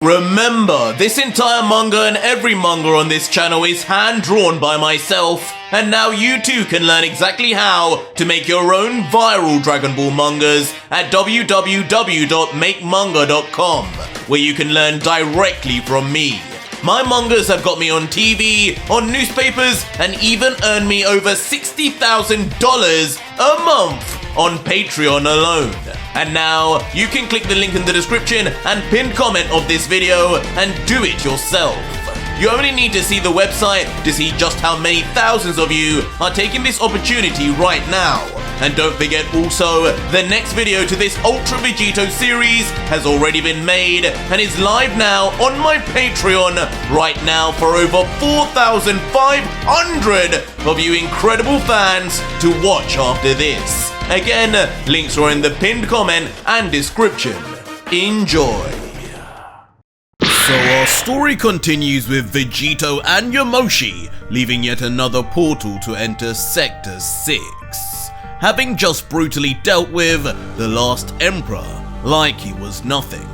Remember, this entire manga and every manga on this channel is hand-drawn by myself, and now you too can learn exactly how to make your own viral Dragon Ball mangas at www.makemanga.com, where you can learn directly from me. My mangas have got me on TV, on newspapers, and even earned me over $60,000 a month on Patreon alone. And now, you can click the link in the description and pinned comment of this video and do it yourself. You only need to see the website to see just how many thousands of you are taking this opportunity right now. And don't forget also, the next video to this Ultra Vegito series has already been made and is live now on my Patreon right now for over 4,500 of you incredible fans to watch after this. Again, links are in the pinned comment and description. Enjoy. So our story continues with Vegito and Yamoshi leaving yet another portal to enter Sector 6, having just brutally dealt with the last Emperor like he was nothing.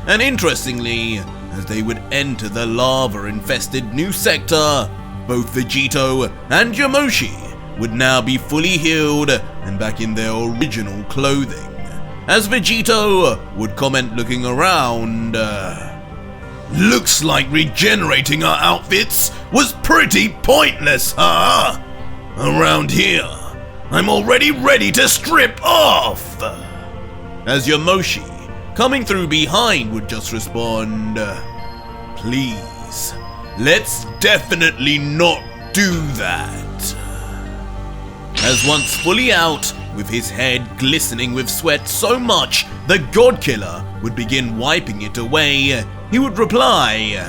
And interestingly, as they would enter the lava-infested new sector, both Vegito and Yamoshi would now be fully healed and back in their original clothing. As Vegito would comment looking around, "Looks like regenerating our outfits was pretty pointless, huh? Around here, I'm already ready to strip off." As Yamoshi, coming through behind, would just respond, "Please, let's definitely not do that." As once fully out, with his head glistening with sweat so much the God Killer would begin wiping it away, he would reply,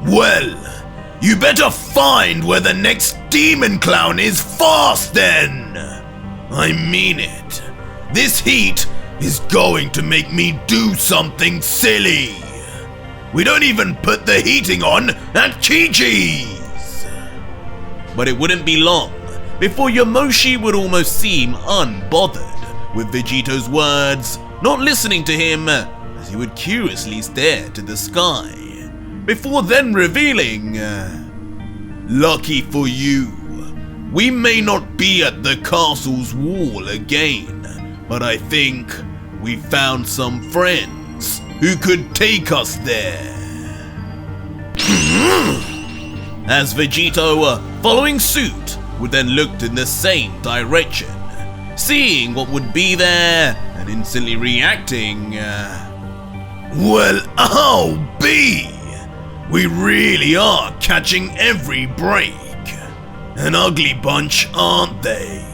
"Well, you better find where the next demon clown is fast then. I mean it. This heat is going to make me do something silly. We don't even put the heating on at Chi-Chi's." But it wouldn't be long before Yamoshi would almost seem unbothered with Vegito's words, not listening to him as he would curiously stare to the sky, before then revealing, "Lucky for you, we may not be at the castle's wall again, but I think we found some friends who could take us there." As Vegito, following suit, would then look in the same direction, seeing what would be there and instantly reacting, "Well, I'll be! We really are catching every break. An ugly bunch, aren't they?"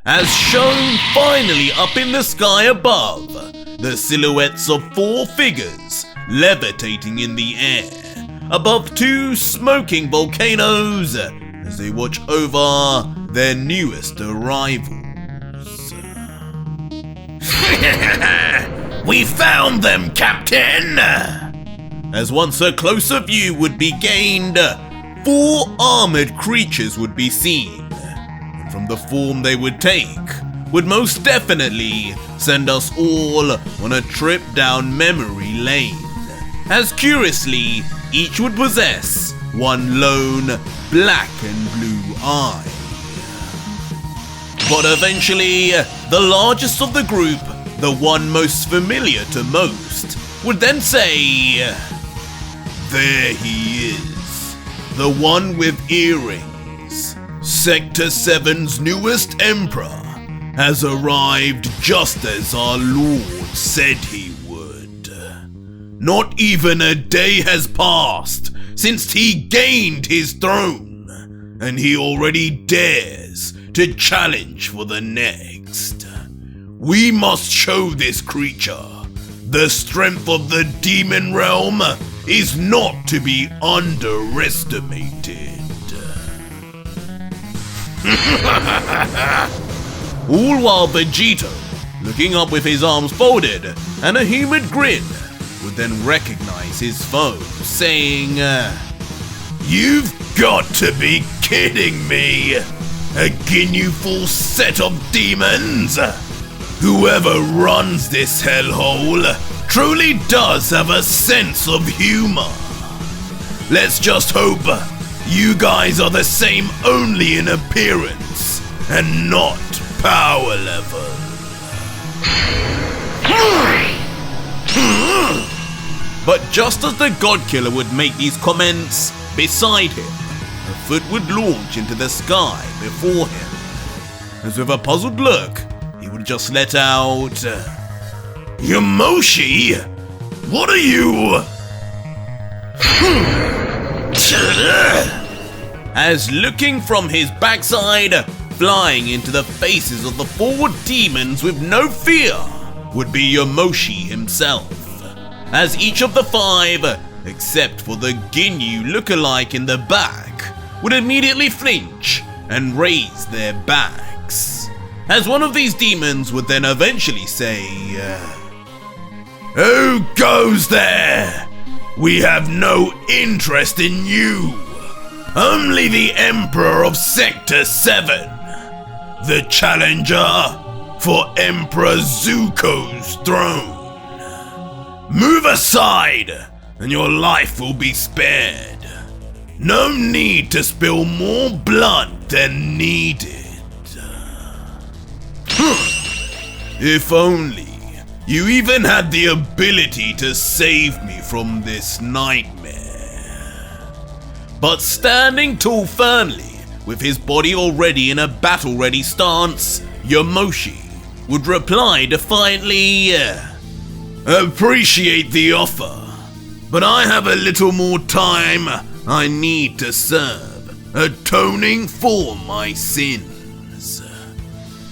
As shown finally up in the sky above, the silhouettes of 4 figures levitating in the air above 2 smoking volcanoes as they watch over their newest arrivals. "We found them, Captain!" As once a closer view would be gained, 4 armored creatures would be seen, and from the form they would take, would most definitely send us all on a trip down memory lane, as curiously, each would possess one lone black and blue eye. But eventually, the largest of the group, the one most familiar to most, would then say, "There he is, the one with earrings. Sector 7's newest Emperor has arrived just as our Lord said he would. Not even a day has passed since he gained his throne, and he already dares to challenge for the next. We must show this creature the strength of the demon realm is not to be underestimated." All while Vegito, looking up with his arms folded and a humid grin, would then recognize his foe, saying, "You've got to be kidding me! A Ginyu full set of demons? Whoever runs this hellhole truly does have a sense of humor. Let's just hope you guys are the same only in appearance and not power level. But just as the God Killer would make these comments, beside him, a foot would launch into the sky before him. As with a puzzled look, he would just let out, Yamoshi? What are you? As looking from his backside, flying into the faces of the forward demons with no fear, would be Yamoshi himself. As each of the 5, except for the Ginyu lookalike in the back, would immediately flinch and raise their backs. As one of these demons would then eventually say, Who goes there? We have no interest in you. Only the Emperor of Sector 7, the challenger for Emperor Zuko's throne. Move aside, and your life will be spared. No need to spill more blood than needed. If only you even had the ability to save me from this nightmare. But standing tall firmly, with his body already in a battle-ready stance, Yamoshi would reply defiantly, Appreciate the offer, but I have a little more time I need to serve, atoning for my sins.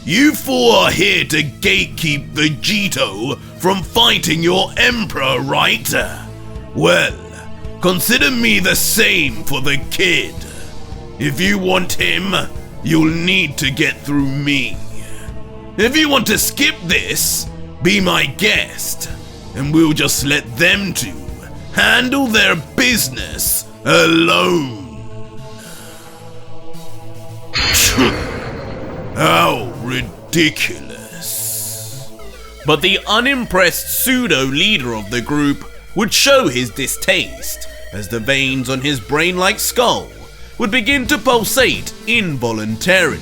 You 4 are here to gatekeep Vegito from fighting your emperor, right? Well, consider me the same for the kid. If you want him, you'll need to get through me. If you want to skip this, be my guest, and we'll just let them 2 handle their business alone. How ridiculous. But the unimpressed pseudo-leader of the group would show his distaste as the veins on his brain-like skull would begin to pulsate involuntarily.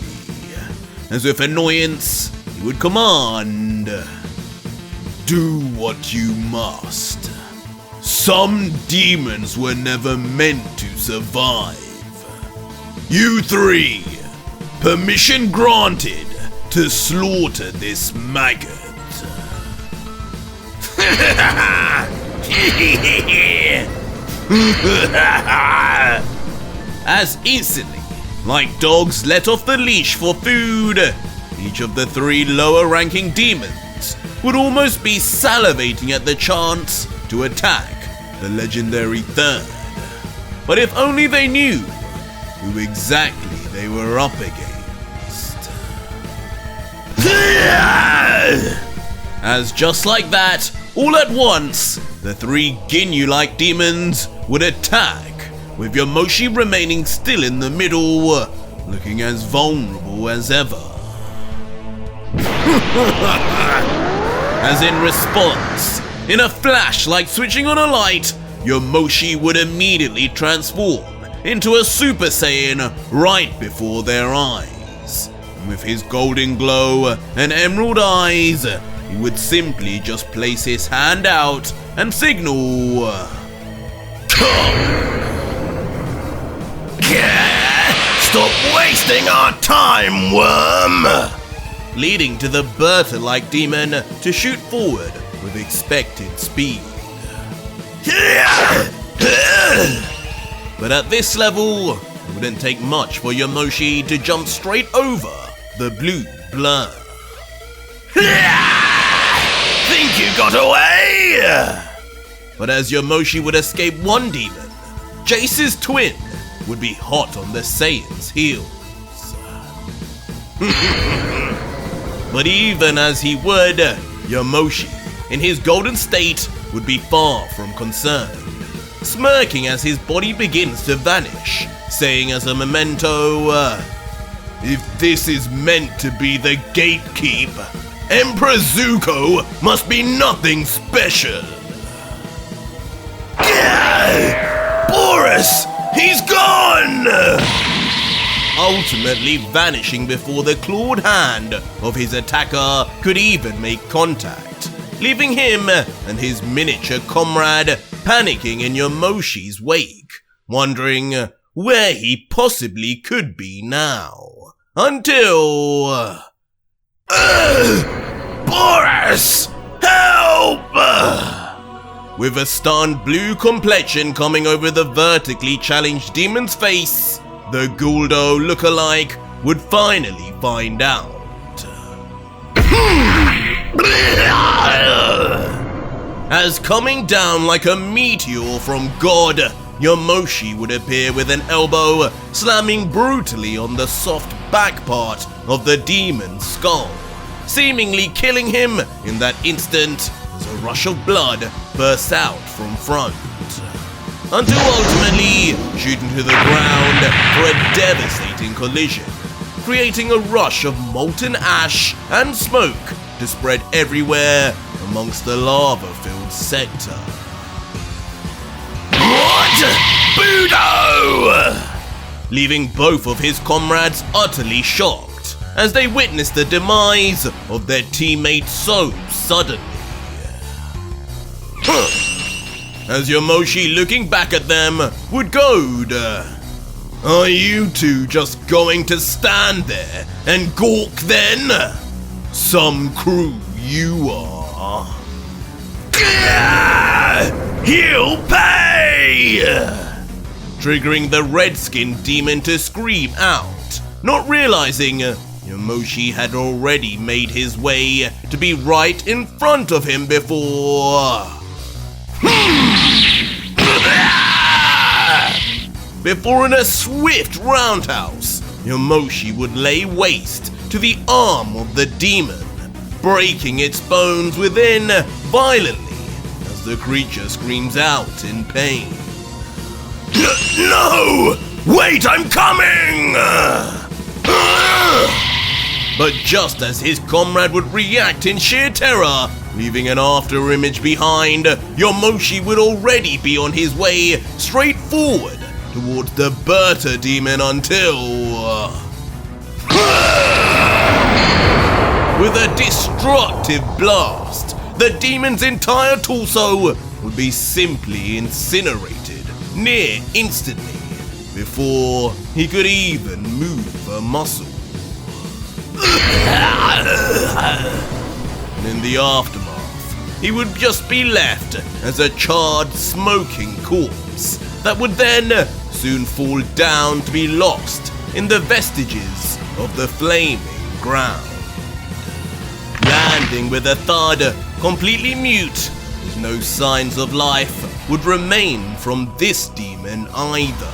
As with annoyance, he would command, Do what you must. Some demons were never meant to survive. You 3, permission granted to slaughter this maggot. As instantly, like dogs let off the leash for food, each of the 3 lower-ranking demons would almost be salivating at the chance to attack the legendary 3rd. But if only they knew who exactly they were up against. As just like that, all at once, the 3 Ginyu-like demons would attack, with Yamoshi remaining still in the middle, looking as vulnerable as ever. As in response, in a flash like switching on a light, Yamoshi would immediately transform into a Super Saiyan right before their eyes. And with his golden glow and emerald eyes, he would simply just place his hand out and signal, Come! Stop wasting our time, worm! Leading to the Bertha-like demon to shoot forward with expected speed. But at this level, it wouldn't take much for Yamoshi to jump straight over the blue blur. Think you got away? But as Yamoshi would escape one demon, Jace's twin would be hot on the Saiyan's heels. But even as he would, Yamoshi, in his golden state, would be far from concerned, smirking as his body begins to vanish, saying as a memento, If this is meant to be the gatekeep, Emperor Zuko must be nothing special. Boris! He's gone! Ultimately vanishing before the clawed hand of his attacker could even make contact, leaving him and his miniature comrade panicking in Yamoshi's wake, wondering where he possibly could be now. Until... Boris! Help! With a stunned blue complexion coming over the vertically challenged demon's face, the Guldo lookalike would finally find out. As coming down like a meteor from God, Yamoshi would appear with an elbow slamming brutally on the soft back part of the demon's skull, seemingly killing him in that instant as a rush of blood bursts out from front, until ultimately shooting to the ground for a devastating collision, creating a rush of molten ash and smoke to spread everywhere amongst the lava-filled sector. What? Budo! Leaving both of his comrades utterly shocked as they witnessed the demise of their teammate so suddenly. As Yamoshi, looking back at them, would goad, "Are you two just going to stand there and gawk then? Some crew you are. He'll pay!" Triggering the red-skinned demon to scream out, not realizing Yamoshi had already made his way to be right in front of him before... Before in a swift roundhouse, Yamoshi would lay waste to the arm of the demon, breaking its bones within violently as the creature screams out in pain. No! Wait, I'm coming! But just as his comrade would react in sheer terror, leaving an after image behind, Yamoshi would already be on his way straight forward towards the Berta demon until... With a destructive blast, the demon's entire torso would be simply incinerated near instantly before he could even move a muscle. And in the aftermath, he would just be left as a charred, smoking corpse that would then soon fall down to be lost in the vestiges of the flaming ground. Landing with a thud, completely mute, as no signs of life would remain from this demon either.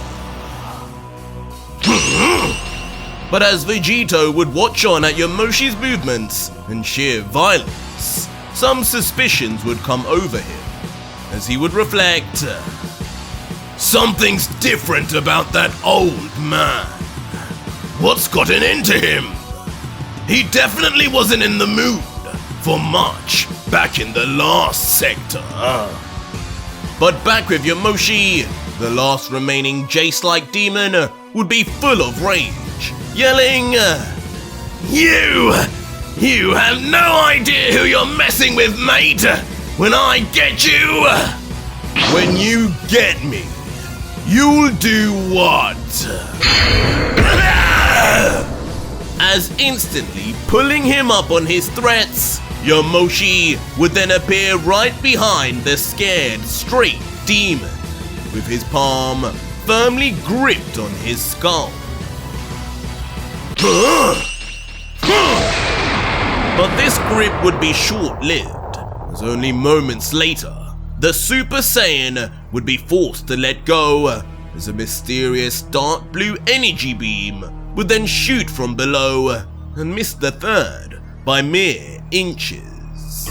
But as Vegito would watch on at Yamoshi's movements and sheer violence, some suspicions would come over him as he would reflect, something's different about that old man. What's gotten into him? He definitely wasn't in the mood for much back in the last sector. But back with Yamoshi, the last remaining Jace-like demon would be full of rage, yelling, You have no idea who you're messing with, mate! When I get you! When you get me, you'll do what? As instantly pulling him up on his threats, Yamoshi would then appear right behind the scared, straight demon, with his palm firmly gripped on his skull. But this grip would be short-lived, as only moments later, the Super Saiyan would be forced to let go, as a mysterious dark blue energy beam would then shoot from below and miss the third by mere inches.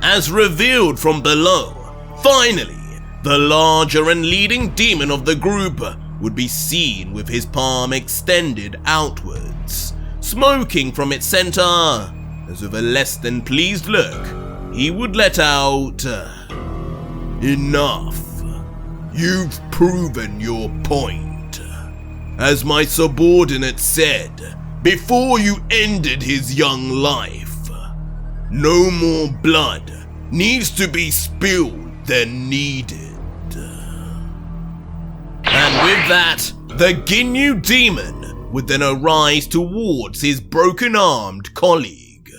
As revealed from below, finally, the larger and leading demon of the group would be seen with his palm extended outwards, smoking from its center, as with a less than pleased look, he would let out, "Enough. You've proven your point. As my subordinate said before you ended his young life, no more blood needs to be spilled than needed." And with that, the Ginyu demon would then arise towards his broken-armed colleague.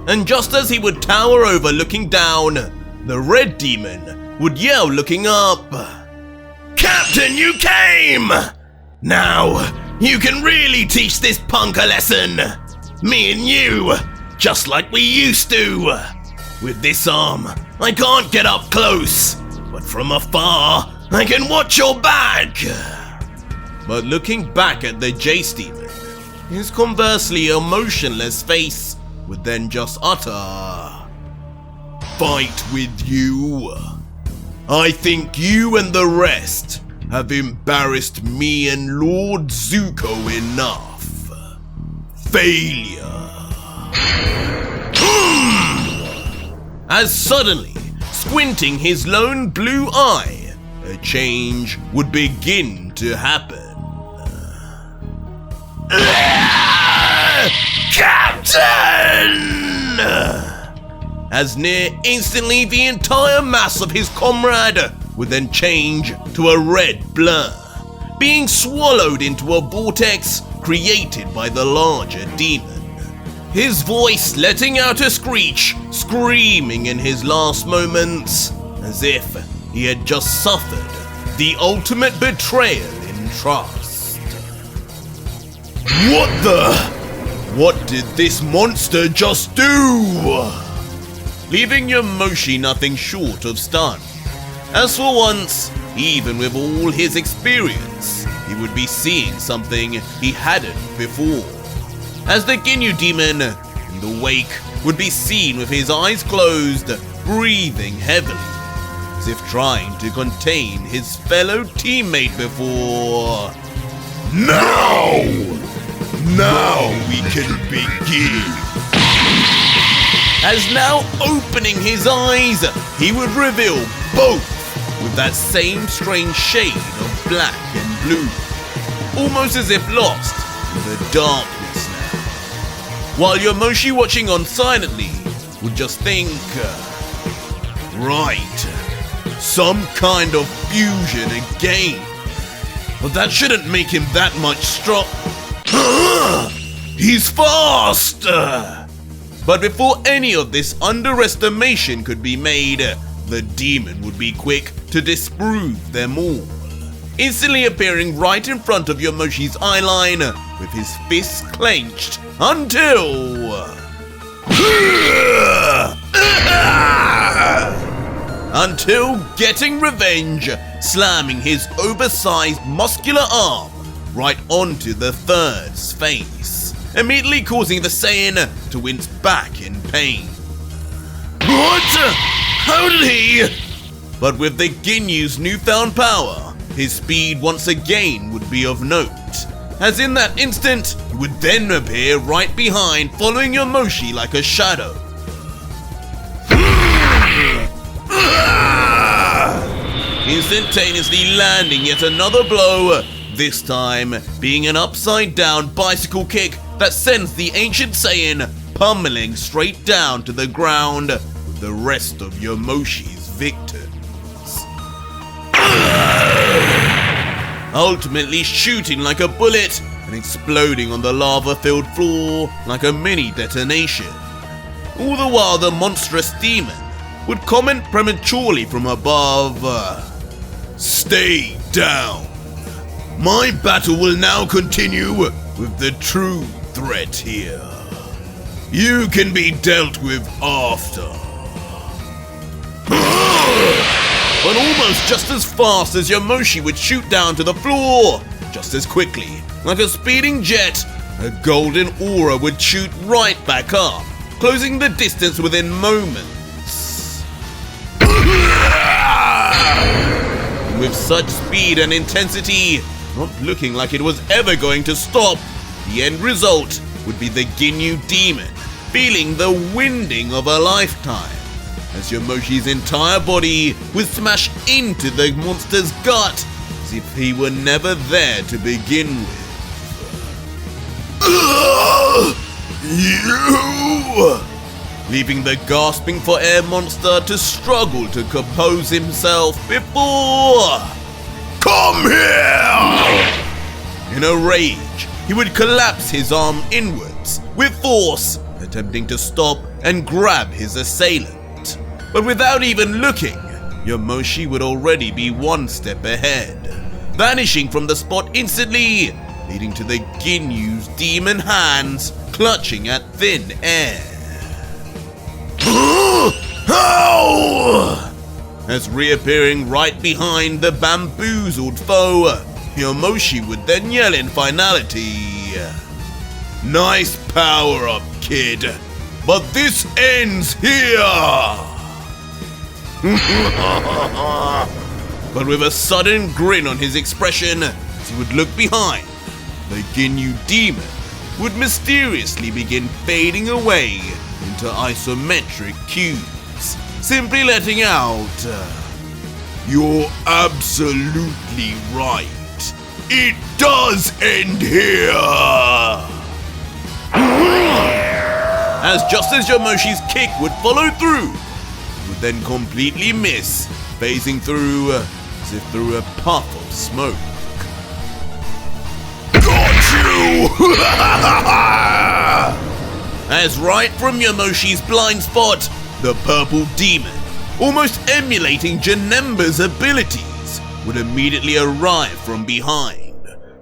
And just as he would tower over looking down, the red demon would yell looking up, "Captain, you came! Now, you can really teach this punk a lesson. Me and you, just like we used to. With this arm, I can't get up close, but from afar, I can watch your back." But looking back at the Jace demon, his conversely emotionless face would then just utter, "Fight with you? I think you and the rest have embarrassed me and Lord Zuko enough. Failure." As suddenly, squinting his lone blue eye, a change would begin to happen. "Captain!" As near instantly the entire mass of his comrade would then change to a red blur, being swallowed into a vortex created by the larger demon. His voice letting out a screech, screaming in his last moments, as if he had just suffered the ultimate betrayal in trust. What did this monster just do? Leaving Yamoshi nothing short of stunned. As for once, even with all his experience, he would be seeing something he hadn't before. As the Ginyu demon in the wake would be seen with his eyes closed, breathing heavily, as if trying to contain his fellow teammate before. Now we can begin. As now opening his eyes, he would reveal both with that same strange shade of black and blue, almost as if lost in the darkness now. While Yamoshi watching on silently would just think, right, some kind of fusion again. But that shouldn't make him that much strong. He's fast! But before any of this underestimation could be made, the demon would be quick to disprove them all, instantly appearing right in front of Yamoshi's eyeline with his fists clenched until getting revenge, slamming his oversized muscular arm right onto the third's face, immediately causing the Saiyan to wince back in pain. What? How did he? But with the Ginyu's newfound power, his speed once again would be of note, as in that instant, he would then appear right behind, following Yamoshi like a shadow. Instantaneously landing yet another blow, this time being an upside-down bicycle kick that sends the ancient Saiyan pummeling straight down to the ground with the rest of Yamoshi's victims. Ultimately shooting like a bullet and exploding on the lava-filled floor like a mini detonation. All the while the monstrous demon would comment prematurely from above, "Stay down. My battle will now continue with the true threat here. You can be dealt with after." But almost just as fast as Yamoshi would shoot down to the floor, just as quickly, like a speeding jet, a golden aura would shoot right back up, closing the distance within moments. With such speed and intensity, not looking like it was ever going to stop. The end result would be the Ginyu demon feeling the winding of a lifetime, as Yamoshi's entire body would smash into the monster's gut as if he were never there to begin with. You! Leaving the gasping for air monster to struggle to compose himself before... Come here! In a rage, he would collapse his arm inwards with force, attempting to stop and grab his assailant. But without even looking, Yamoshi would already be one step ahead, vanishing from the spot instantly, leading to the Ginyu's demon hands clutching at thin air. How? As reappearing right behind the bamboozled foe, Yamoshi would then yell in finality, "Nice power-up, kid, but this ends here!" But with a sudden grin on his expression, as he would look behind, the Ginyu demon would mysteriously begin fading away into isometric cubes, simply letting out, "You're absolutely right. It does end here!" As just as Yamoshi's kick would follow through, it would then completely miss, phasing through as if through a puff of smoke. Got you! As right from Yamoshi's blind spot, the purple demon, almost emulating Janemba's abilities, would immediately arrive from behind,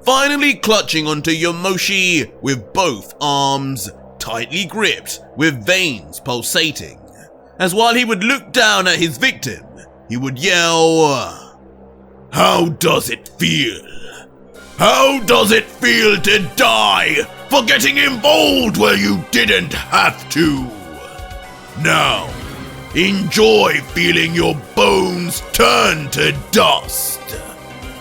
finally clutching onto Yamoshi with both arms tightly gripped with veins pulsating, as while he would look down at his victim, he would yell, "How does it feel? How does it feel to die for getting involved where you didn't have to? Now, enjoy feeling your bones turn to dust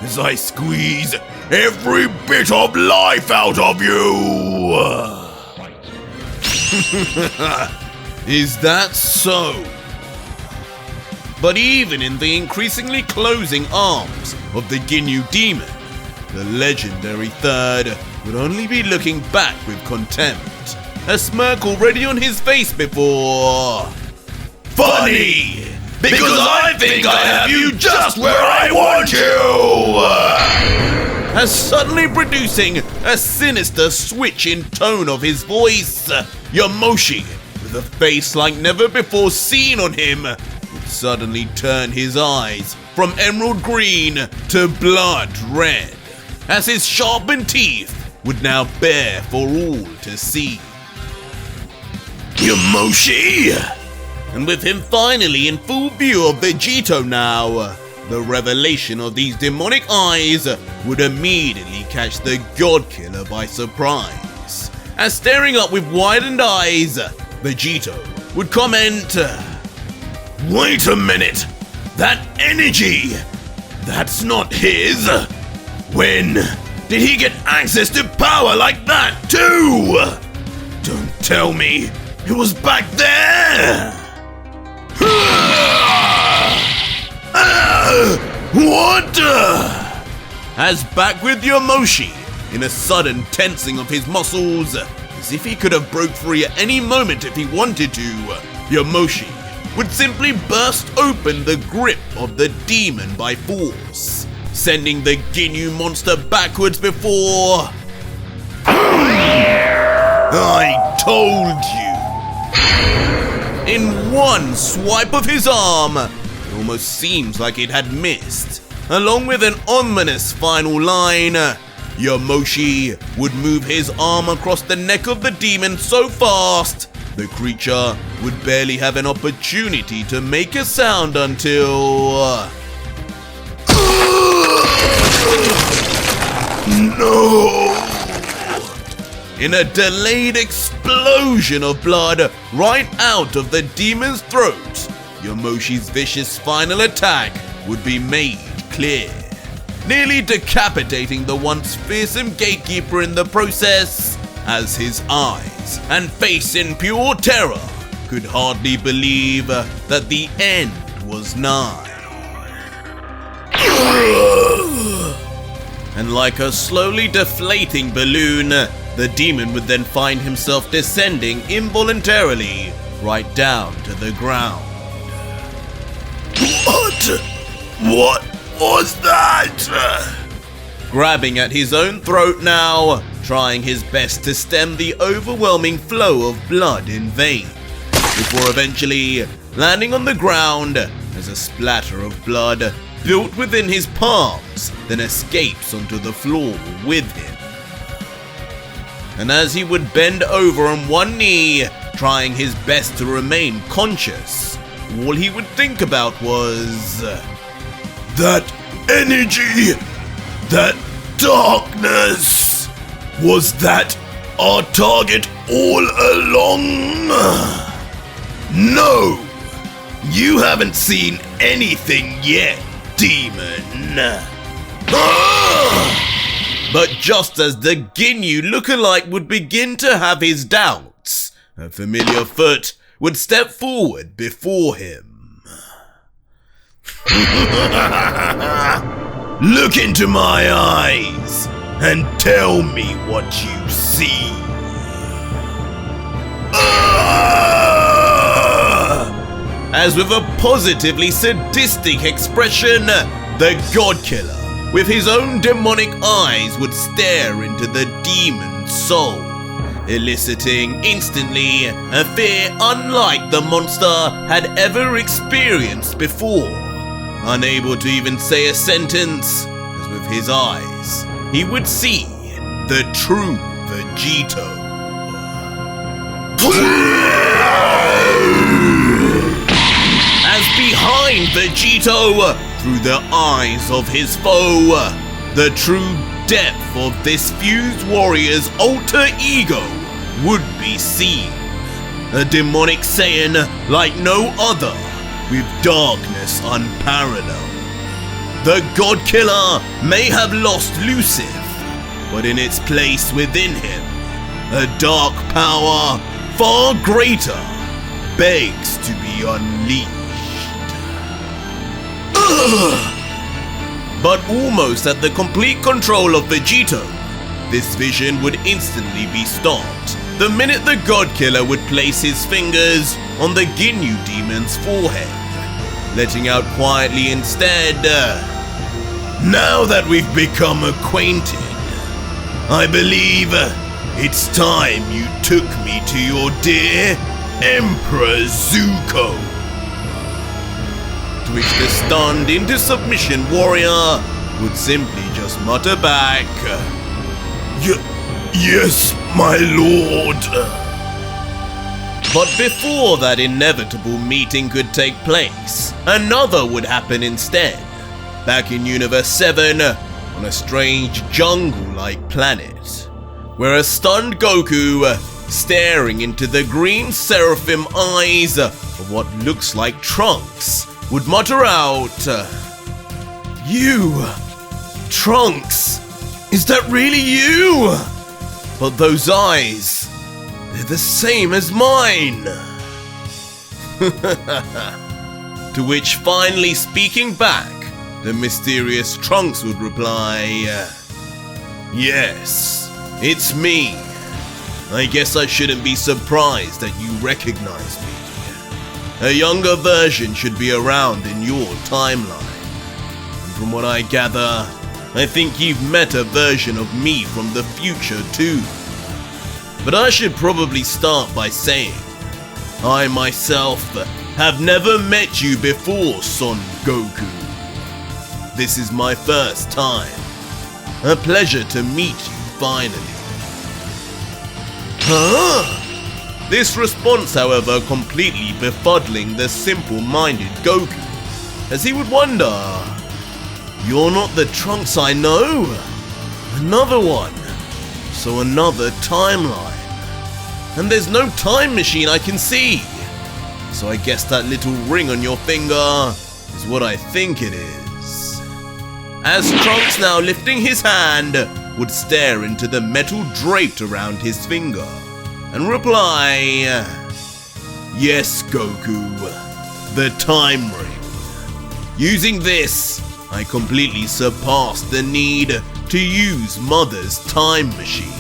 as I squeeze every bit of life out of you." Is that so? But even in the increasingly closing arms of the Ginyu demon, the legendary third would only be looking back with contempt, a smirk already on his face before... Funny! Because I think I have you just where I want you! As suddenly producing a sinister switch in tone of his voice, Yamoshi, with a face like never before seen on him, would suddenly turn his eyes from emerald green to blood red, as his sharpened teeth would now bare for all to see. Yamoshi! And with him finally in full view of Vegito now, the revelation of these demonic eyes would immediately catch the God Killer by surprise, as staring up with widened eyes, Vegito would comment, "Wait a minute! That energy! That's not his! When did he get access to power like that too? Don't tell me it was back there! What?" As back with Yamoshi, in a sudden tensing of his muscles, as if he could have broke free at any moment if he wanted to, Yamoshi would simply burst open the grip of the demon by force, sending the Ginyu monster backwards before... I told you! In one swipe of his arm, it almost seems like it had missed. Along with an ominous final line, Yamoshi would move his arm across the neck of the demon so fast, the creature would barely have an opportunity to make a sound until... No! In a delayed explosion of blood right out of the demon's throat, Yamoshi's vicious final attack would be made clear, nearly decapitating the once fearsome gatekeeper in the process, as his eyes and face in pure terror could hardly believe that the end was nigh. And like a slowly deflating balloon, the demon would then find himself descending involuntarily right down to the ground. What was that? Grabbing at his own throat now, trying his best to stem the overwhelming flow of blood in vain, before eventually landing on the ground as a splatter of blood built within his palms then escapes onto the floor with him. And as he would bend over on one knee, trying his best to remain conscious, all he would think about was that energy, that darkness. Was that our target all along? No, you haven't seen anything yet, demon. But just as the Ginyu lookalike would begin to have his doubts, a familiar foot would step forward before him. Look into my eyes and tell me what you see. As with a positively sadistic expression, the God-Killer, with his own demonic eyes, would stare into the demon's soul, eliciting instantly a fear unlike the monster had ever experienced before. Unable to even say a sentence, as with his eyes, he would see the true Vegito. As behind Vegito, through the eyes of his foe, the true depth of this fused warrior's alter ego would be seen. A demonic Saiyan like no other, with darkness unparalleled. The God-Killer may have lost Lucifer, but in its place within him, a dark power far greater begs to be unleashed. But almost at the complete control of Vegito, this vision would instantly be stopped the minute the God-Killer would place his fingers on the Ginyu demon's forehead, letting out quietly instead, now that we've become acquainted, I believe it's time you took me to your dear Emperor Zuko. To which the stunned into submission warrior would simply just mutter back, Yes, my lord. But before that inevitable meeting could take place, another would happen instead, back in Universe 7, on a strange jungle-like planet, where a stunned Goku, staring into the green seraphim eyes of what looks like Trunks, would mutter out, You! Trunks! Is that really you? But those eyes, they're the same as mine! To which, finally speaking back, the mysterious Trunks would reply, Yes, it's me. I guess I shouldn't be surprised that you recognize me. A younger version should be around in your timeline. And from what I gather, I think you've met a version of me from the future too. But I should probably start by saying, I myself have never met you before, Son Goku. This is my first time. A pleasure to meet you finally. Huh? This response, however, completely befuddling the simple-minded Goku, as he would wonder, You're not the Trunks I know? Another one. So another timeline. And there's no time machine I can see. So I guess that little ring on your finger is what I think it is. as Trunks, now lifting his hand, would stare into the metal draped around his finger and reply, "Yes, Goku, the time ring. Using this, I completely surpassed the need to use Mother's time machine.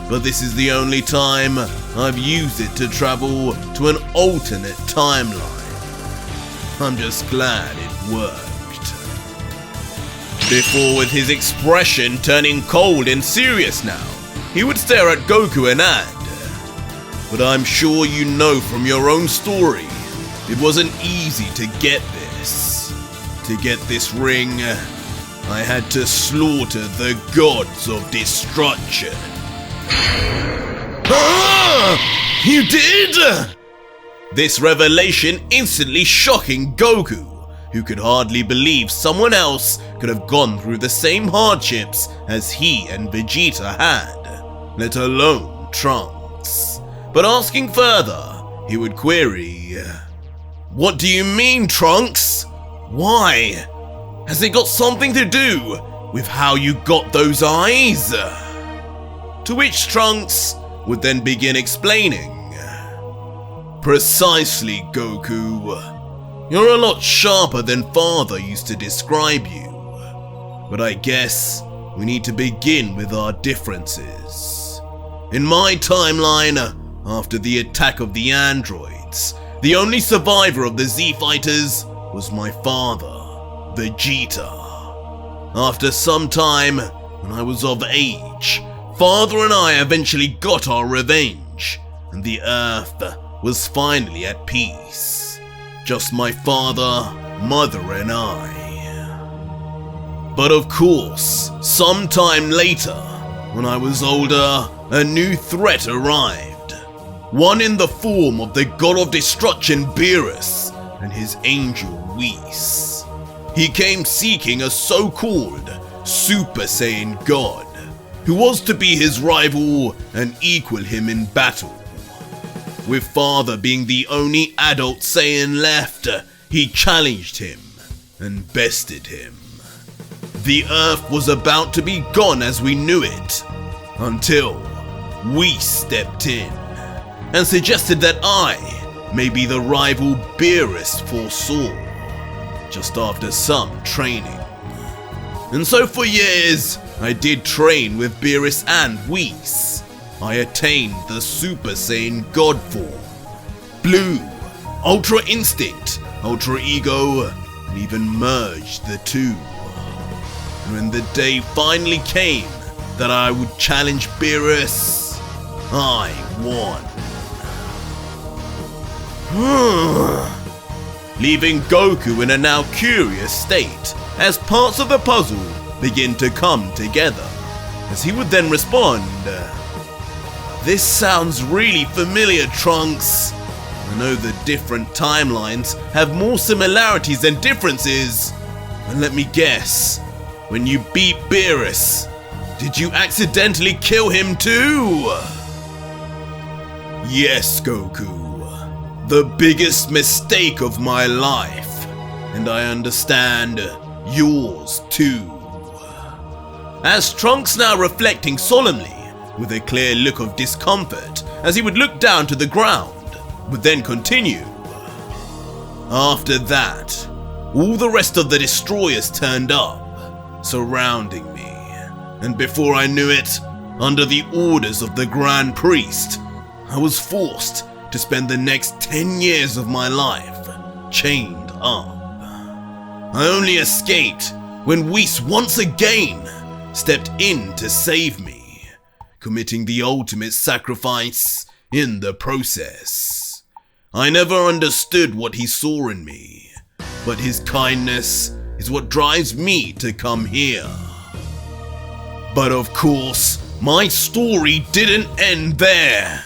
But this is the only time I've used it to travel to an alternate timeline. I'm just glad it worked." Before, with his expression turning cold and serious now, he would stare at Goku and add, "But I'm sure you know from your own story, it wasn't easy to get this. To get this ring, I had to slaughter the gods of destruction." "Ah! You did?" This revelation instantly shocking Goku, who could hardly believe someone else could have gone through the same hardships as he and Vegeta had, let alone Trunks. But asking further, he would query, "What do you mean, Trunks? Why? Has it got something to do with how you got those eyes?" To which Trunks would then begin explaining, "Precisely, Goku. You're a lot sharper than Father used to describe you. But I guess we need to begin with our differences. In my timeline, after the attack of the androids, the only survivor of the Z-Fighters was my father, Vegeta. After some time, when I was of age, Father and I eventually got our revenge, and the Earth was finally at peace. Just my father, mother, and I. But of course, sometime later, when I was older, a new threat arrived. One in the form of the god of destruction Beerus and his angel Whis. He came seeking a so-called Super Saiyan god, who was to be his rival and equal him in battle. With Father being the only adult Saiyan left, he challenged him and bested him. The Earth was about to be gone as we knew it, until Whis stepped in and suggested that I may be the rival Beerus foresaw, just after some training. And so for years, I did train with Beerus and Whis. I attained the Super Saiyan God form, Blue, Ultra Instinct, Ultra Ego, and even merged the two. And when the day finally came that I would challenge Beerus, I won. Leaving Goku in a now curious state as parts of the puzzle begin to come together, as he would then respond, "This sounds really familiar, Trunks. I know the different timelines have more similarities than differences. And let me guess, when you beat Beerus, did you accidentally kill him too?" "Yes, Goku. The biggest mistake of my life. And I understand yours too." As Trunks, now reflecting solemnly, with a clear look of discomfort as he would look down to the ground, would then continue. "After that, all the rest of the destroyers turned up, surrounding me, and before I knew it, under the orders of the Grand Priest, I was forced to spend the next 10 years of my life chained up. I only escaped when Whis once again stepped in to save me, committing the ultimate sacrifice in the process. I never understood what he saw in me, but his kindness is what drives me to come here. But of course, my story didn't end there.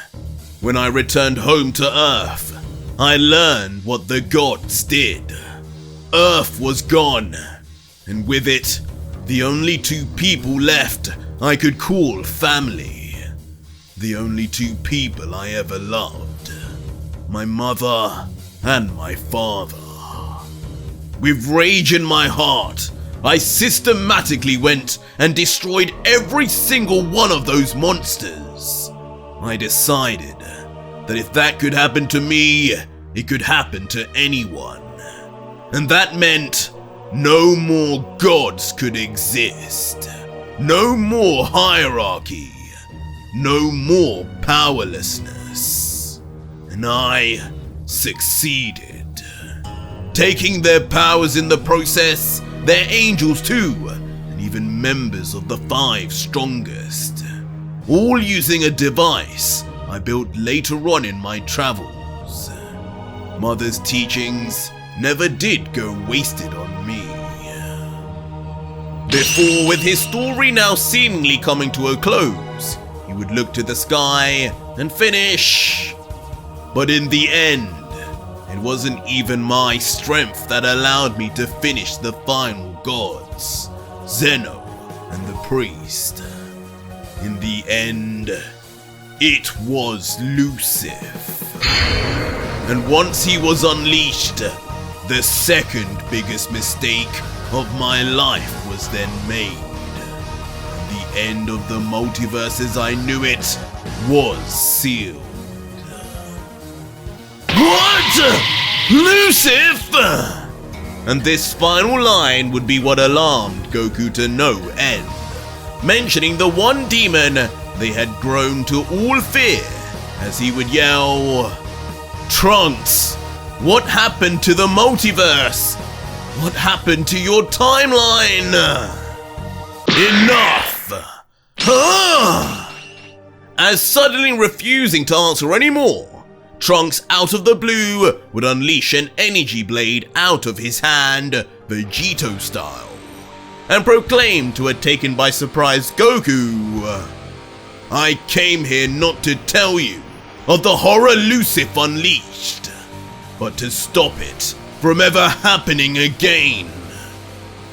When I returned home to Earth, I learned what the gods did. Earth was gone, and with it, the only two people left I could call family. The only two people I ever loved. My mother and my father. With rage in my heart, I systematically went and destroyed every single one of those monsters. I decided that if that could happen to me, it could happen to anyone. And that meant no more gods could exist. No more hierarchy. No more powerlessness. And I succeeded. Taking their powers in the process, their angels too, and even members of the 5 strongest. All using a device I built later on in my travels. Mother's teachings never did go wasted on me. Before, with his story now seemingly coming to a close, he would look to the sky and finish. But in the end, it wasn't even my strength that allowed me to finish the final gods, Zeno and the priest. In the end, it was Lucifer. And once he was unleashed, the second biggest mistake of my life was then made. The end of the multiverse as I knew it was sealed. What? Lucifer! And this final line would be what alarmed Goku to no end, mentioning the one demon they had grown to all fear as he would yell, "Trunks, what happened to the multiverse? What happened to your timeline? Enough!" As suddenly refusing to answer anymore, Trunks out of the blue would unleash an energy blade out of his hand, Vegito style, and proclaim to a taken by surprise Goku, "I came here not to tell you of the horror Lucifer unleashed, but to stop it from ever happening again.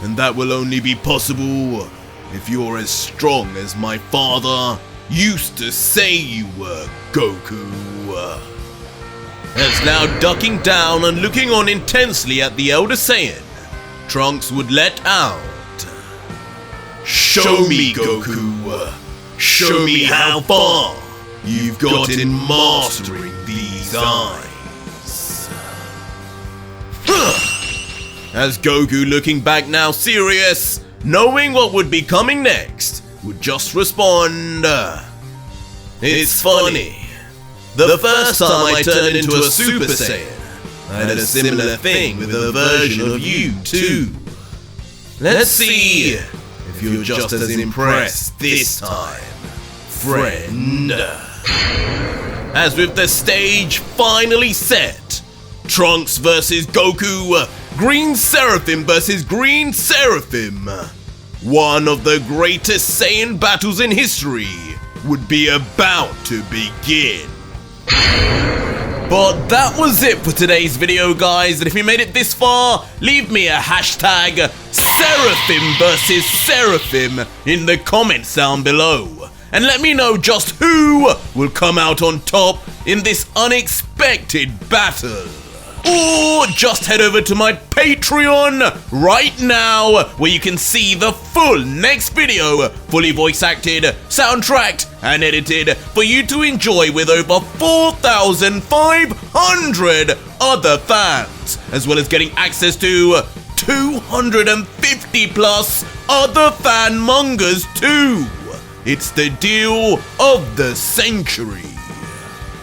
And that will only be possible if you're as strong as my father used to say you were, Goku." As now ducking down and looking on intensely at the Elder Saiyan, Trunks would let out, "Show me, Goku. Show me how far you've got in mastering these eyes." As Goku, looking back now serious, knowing what would be coming next, would just respond, "It's funny. The first time I turned into a Super Saiyan, I had a similar thing with a version of you too. Let's see if you're just as impressed this time, friend." As with the stage finally set, Trunks versus Goku, Green Seraphim versus Green Seraphim, one of the greatest Saiyan battles in history, would be about to begin. But that was it for today's video, guys, and if you made it this far, leave me a hashtag Seraphim versus Seraphim in the comments down below, and let me know just who will come out on top in this unexpected battle. Or just head over to my Patreon right now, where you can see the full next video, fully voice acted, soundtracked, and edited for you to enjoy with over 4,500 other fans, as well as getting access to 250 plus other fan mangas too. It's the deal of the century.